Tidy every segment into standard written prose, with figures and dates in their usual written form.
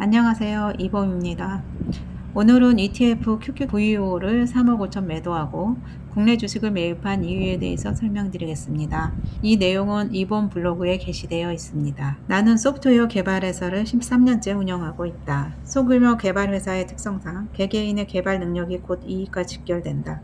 안녕하세요. 이범입니다. 오늘은 ETF QQVO를 3억 5천 매도하고 국내 주식을 매입한 이유에 대해서 설명드리겠습니다. 이 내용은 이번 블로그에 게시되어 있습니다. 나는 소프트웨어 개발 회사를 13년째 운영하고 있다. 소규모 개발 회사의 특성상 개개인의 개발 능력이 곧 이익과 직결된다.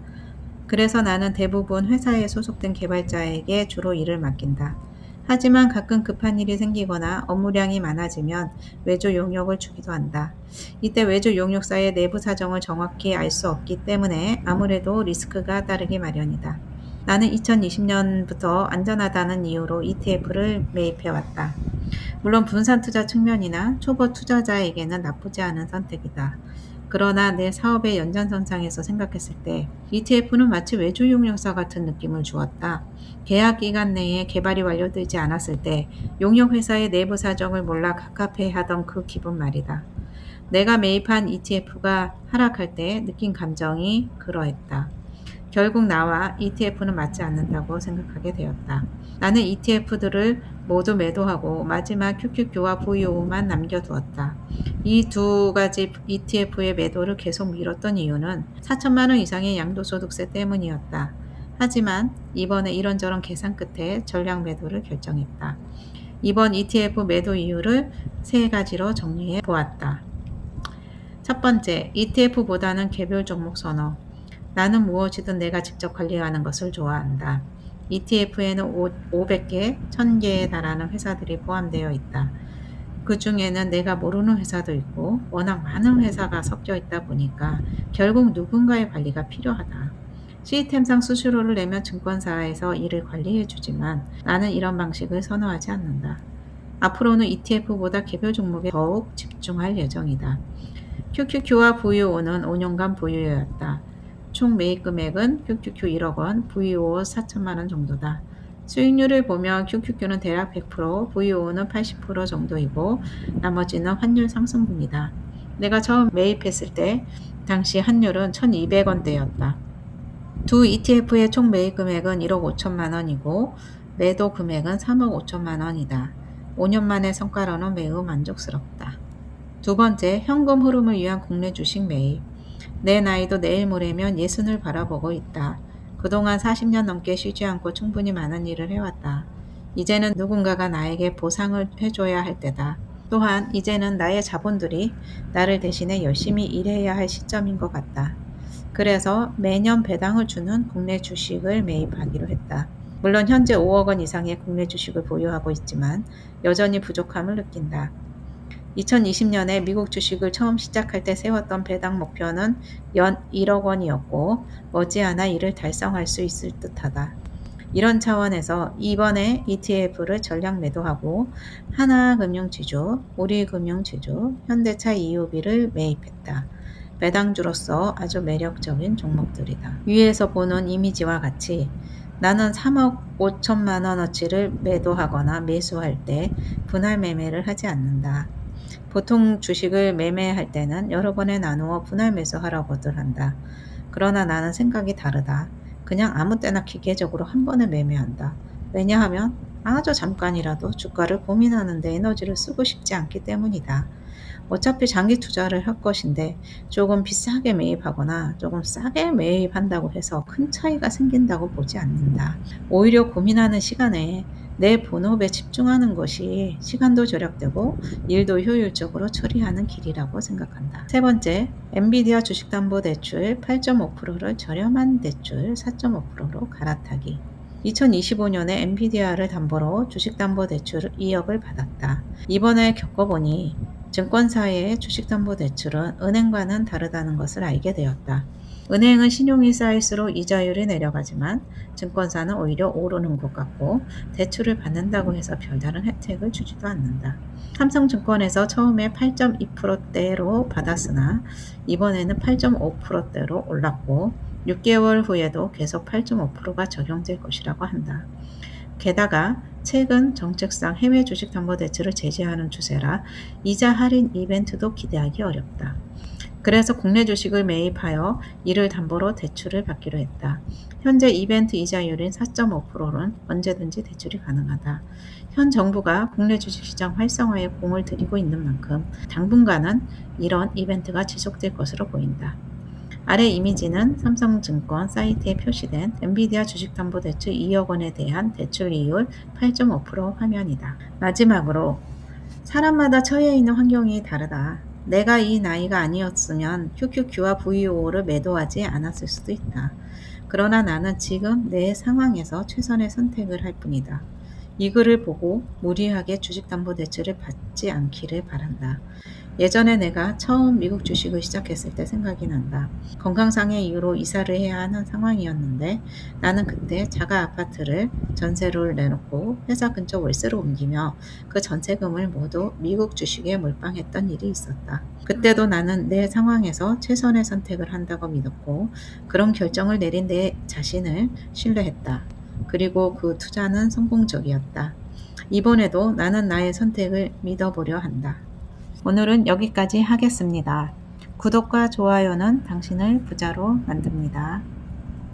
그래서 나는 대부분 회사에 소속된 개발자에게 주로 일을 맡긴다. 하지만 가끔 급한 일이 생기거나 업무량이 많아지면 외주 용역을 주기도 한다. 이때 외주 용역사의 내부 사정을 정확히 알 수 없기 때문에 아무래도 리스크가 따르기 마련이다. 나는 2020년부터 안전하다는 이유로 ETF를 매입해왔다. 물론 분산 투자 측면이나 초보 투자자에게는 나쁘지 않은 선택이다. 그러나 내 사업의 연장선상에서 생각했을 때 ETF는 마치 외주 용역사 같은 느낌을 주었다. 계약 기간 내에 개발이 완료되지 않았을 때 용역회사의 내부 사정을 몰라 갑갑해하던 그 기분 말이다. 내가 매입한 ETF가 하락할 때 느낀 감정이 그러했다. 결국 나와 ETF는 맞지 않는다고 생각하게 되었다. 나는 ETF들을 모두 매도하고 마지막 QQQ와 VO만 남겨두었다. 이 두 가지 ETF의 매도를 계속 미뤘던 이유는 4천만 원 이상의 양도소득세 때문이었다. 하지만 이번에 이런저런 계산 끝에 전량 매도를 결정했다. 이번 ETF 매도 이유를 세 가지로 정리해 보았다. 첫 번째, ETF보다는 개별 종목 선호. 나는 무엇이든 내가 직접 관리하는 것을 좋아한다. ETF에는 500개, 1000개에 달하는 회사들이 포함되어 있다. 그 중에는 내가 모르는 회사도 있고 워낙 많은 회사가 섞여 있다 보니까 결국 누군가의 관리가 필요하다. 시스템상 수수료를 내면 증권사에서 이를 관리해 주지만 나는 이런 방식을 선호하지 않는다. 앞으로는 ETF보다 개별 종목에 더욱 집중할 예정이다. QQQ와 VO는 5년간 보유해왔다. 총 매입 금액은 QQQ 1억 원, VO 4천만 원 정도다. 수익률을 보면 QQQ는 대략 100%, VO는 80% 정도이고 나머지는 환율 상승분이다. 내가 처음 매입했을 때 당시 환율은 1200원대였다. 두 ETF의 총 매입 금액은 1억 5천만 원이고 매도 금액은 3억 5천만 원이다. 5년 만의 성과로는 매우 만족스럽다. 두 번째, 현금 흐름을 위한 국내 주식 매입. 내 나이도 내일 모레면 60을 바라보고 있다. 그동안 40년 넘게 쉬지 않고 충분히 많은 일을 해왔다. 이제는 누군가가 나에게 보상을 해줘야 할 때다. 또한 이제는 나의 자본들이 나를 대신해 열심히 일해야 할 시점인 것 같다. 그래서 매년 배당을 주는 국내 주식을 매입하기로 했다. 물론 현재 5억 원 이상의 국내 주식을 보유하고 있지만 여전히 부족함을 느낀다. 2020년에 미국 주식을 처음 시작할 때 세웠던 배당 목표는 연 1억 원이었고 머지않아 이를 달성할 수 있을 듯하다. 이런 차원에서 이번에 ETF를 전량 매도하고 하나금융지주, 우리금융지주, 현대차 EUB를 매입했다. 배당주로서 아주 매력적인 종목들이다. 위에서 보는 이미지와 같이 나는 3억 5천만 원어치를 매도하거나 매수할 때 분할 매매를 하지 않는다. 보통 주식을 매매할 때는 여러 번에 나누어 분할 매수하라고들 한다. 그러나 나는 생각이 다르다. 그냥 아무 때나 기계적으로 한 번에 매매한다. 왜냐하면 아주 잠깐이라도 주가를 고민하는 데 에너지를 쓰고 싶지 않기 때문이다. 어차피 장기 투자를 할 것인데 조금 비싸게 매입하거나 조금 싸게 매입한다고 해서 큰 차이가 생긴다고 보지 않는다. 오히려 고민하는 시간에 내 본업에 집중하는 것이 시간도 절약되고 일도 효율적으로 처리하는 길이라고 생각한다. 세 번째, 엔비디아 주식담보대출 8.5%를 저렴한 대출 4.5%로 갈아타기. 2025년에 엔비디아를 담보로 주식담보대출 2억을 받았다. 이번에 겪어보니 증권사의 주식담보대출은 은행과는 다르다는 것을 알게 되었다. 은행은 신용이 쌓일수록 이자율이 내려가지만 증권사는 오히려 오르는 것 같고 대출을 받는다고 해서 별다른 혜택을 주지도 않는다. 삼성증권에서 처음에 8.2%대로 받았으나 이번에는 8.5%대로 올랐고 6개월 후에도 계속 8.5%가 적용될 것이라고 한다. 게다가 최근 정책상 해외 주식담보대출을 제재하는 추세라 이자 할인 이벤트도 기대하기 어렵다. 그래서 국내 주식을 매입하여 이를 담보로 대출을 받기로 했다. 현재 이벤트 이자율인 4.5%는 언제든지 대출이 가능하다. 현 정부가 국내 주식시장 활성화에 공을 들이고 있는 만큼 당분간은 이런 이벤트가 지속될 것으로 보인다. 아래 이미지는 삼성증권 사이트에 표시된 엔비디아 주식담보대출 2억 원에 대한 대출 이율 8.5% 화면이다. 마지막으로 사람마다 처해 있는 환경이 다르다. 내가 이 나이가 아니었으면 QQQ와 VO를 매도하지 않았을 수도 있다. 그러나 나는 지금 내 상황에서 최선의 선택을 할 뿐이다. 이 글을 보고 무리하게 주식담보대출을 받지 않기를 바란다. 예전에 내가 처음 미국 주식을 시작했을 때 생각이 난다. 건강상의 이유로 이사를 해야 하는 상황이었는데 나는 그때 자가 아파트를 전세를 내놓고 회사 근처 월세로 옮기며 그 전세금을 모두 미국 주식에 몰빵했던 일이 있었다. 그때도 나는 내 상황에서 최선의 선택을 한다고 믿었고 그런 결정을 내린 내 자신을 신뢰했다. 그리고 그 투자는 성공적이었다. 이번에도 나는 나의 선택을 믿어보려 한다. 오늘은 여기까지 하겠습니다. 구독과 좋아요는 당신을 부자로 만듭니다.